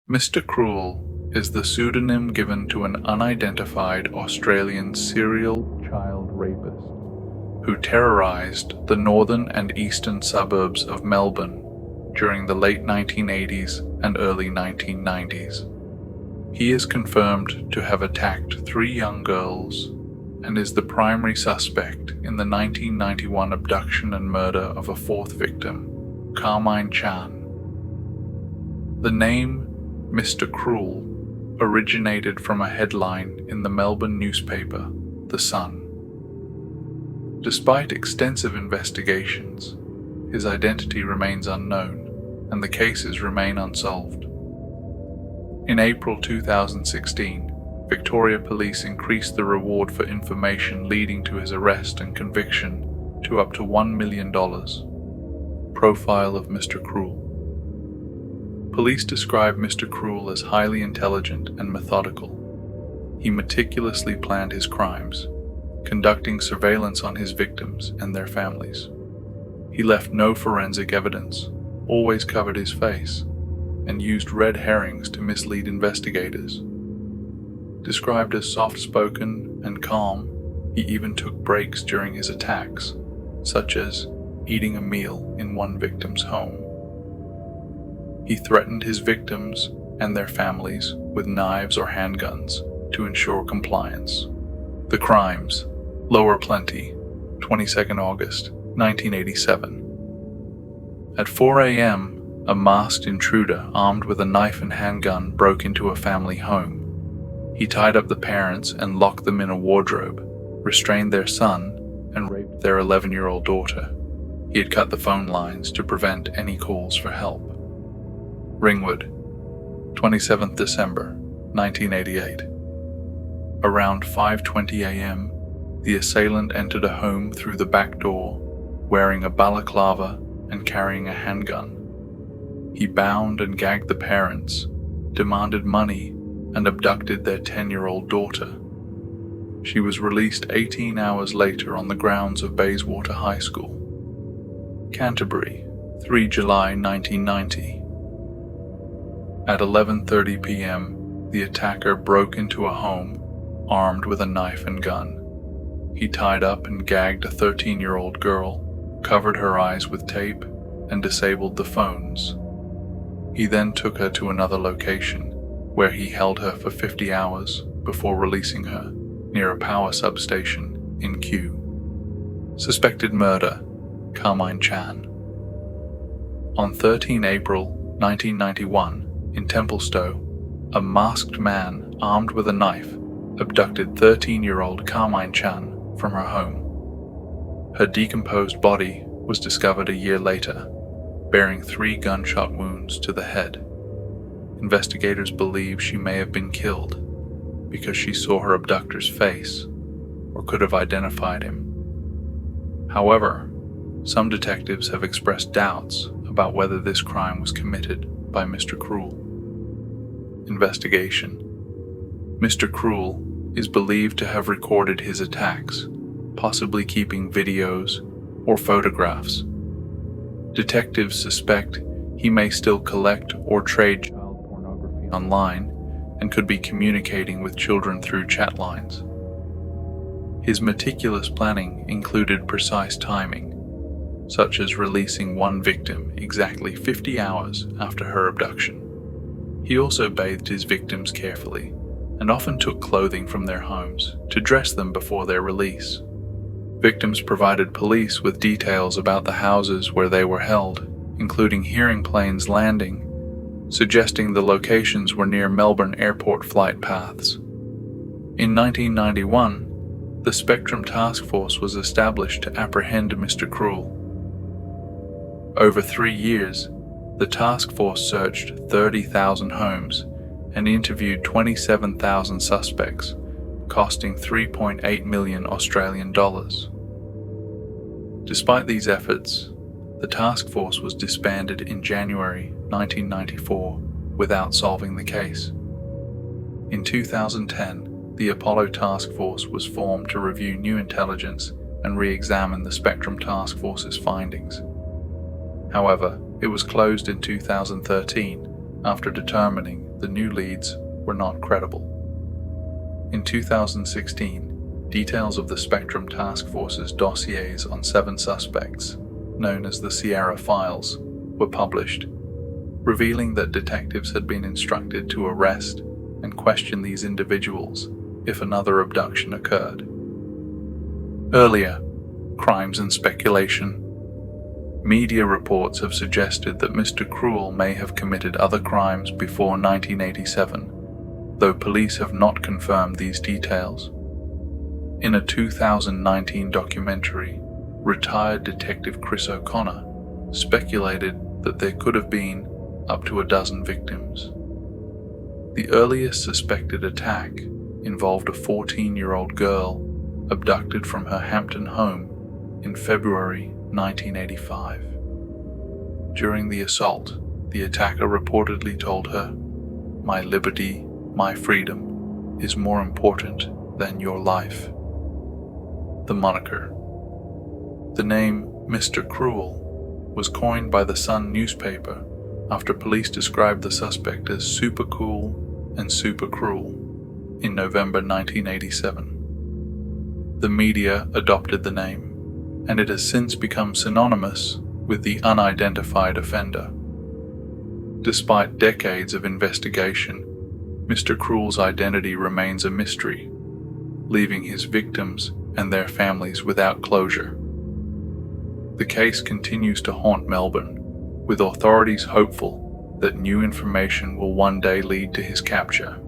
Mr. Cruel is the pseudonym given to an unidentified Australian serial child rapist who terrorized the northern and eastern suburbs of Melbourne during the late 1980s and early 1990s. He is confirmed to have attacked 3 young girls and is the primary suspect in the 1991 abduction and murder of a 4th victim, Carmine Chan. The name Mr. Cruel originated from a headline in the Melbourne newspaper, The Sun. Despite extensive investigations, his identity remains unknown and the cases remain unsolved. In April 2016, Victoria Police increased the reward for information leading to his arrest and conviction to up to $1 million. Profile of Mr. Cruel. Police describe Mr. Cruel as highly intelligent and methodical. He meticulously planned his crimes, conducting surveillance on his victims and their families. He left no forensic evidence, always covered his face, and used red herrings to mislead investigators. Described as soft-spoken and calm, he even took breaks during his attacks, such as eating a meal in one victim's home. He threatened his victims and their families with knives or handguns to ensure compliance. The crimes: Lower Plenty, 22nd August, 1987. At 4 a.m., a masked intruder armed with a knife and handgun broke into a family home. He tied up the parents and locked them in a wardrobe, restrained their son, and raped their 11-year-old daughter. He had cut the phone lines to prevent any calls for help. Ringwood, 27th December, 1988. Around 5:20 a.m., the assailant entered a home through the back door, wearing a balaclava and carrying a handgun. He bound and gagged the parents, demanded money, and abducted their 10-year-old daughter. She was released 18 hours later on the grounds of Bayswater High School. Canterbury, 3 July 1990. At 11:30 p.m., the attacker broke into a home, armed with a knife and gun. He tied up and gagged a 13-year-old girl, covered her eyes with tape, and disabled the phones. He then took her to another location, where he held her for 50 hours before releasing her near a power substation in Kew. Suspected murder: Carmine Chan. On 13 April 1991, in Templestowe, a masked man armed with a knife abducted 13-year-old Carmine Chan from her home. Her decomposed body was discovered a year later, bearing 3 gunshot wounds to the head. Investigators believe she may have been killed because she saw her abductor's face or could have identified him. However, some detectives have expressed doubts about whether this crime was committed by Mr. Cruel. Investigation. Mr. Cruel is believed to have recorded his attacks, possibly keeping videos or photographs. Detectives suspect he may still collect or trade child pornography online and could be communicating with children through chat lines. His meticulous planning included precise timing, such as releasing one victim exactly 50 hours after her abduction. He also bathed his victims carefully and often took clothing from their homes to dress them before their release. Victims provided police with details about the houses where they were held, including hearing planes landing, suggesting the locations were near Melbourne airport flight paths. In 1991, the Spectrum Task Force was established to apprehend Mr. Cruel. Over 3 years, the task force searched 30,000 homes and interviewed 27,000 suspects, costing $3.8 million Australian dollars. Despite these efforts, the task force was disbanded in January 1994 without solving the case. In 2010, the Apollo Task Force was formed to review new intelligence and re-examine the Spectrum Task Force's findings. However, it was closed in 2013 after determining the new leads were not credible. In 2016, details of the Spectrum Task Force's dossiers on 7 suspects, known as the Sierra Files, were published, revealing that detectives had been instructed to arrest and question these individuals if another abduction occurred. Earlier, crimes and speculation. Media reports have suggested that Mr. Cruel may have committed other crimes before 1987, though police have not confirmed these details. In a 2019 documentary, retired Detective Chris O'Connor speculated that there could have been up to a dozen victims. The earliest suspected attack involved a 14-year-old girl abducted from her Hampton home in February 1985. During the assault, the attacker reportedly told her, "My liberty, my freedom, is more important than your life." The moniker. The name Mr. Cruel was coined by the Sun newspaper after police described the suspect as super cool and super cruel in November 1987. The media adopted the name, and it has since become synonymous with the unidentified offender. Despite decades of investigation, Mr. Cruel's identity remains a mystery, leaving his victims and their families without closure. The case continues to haunt Melbourne, with authorities hopeful that new information will one day lead to his capture.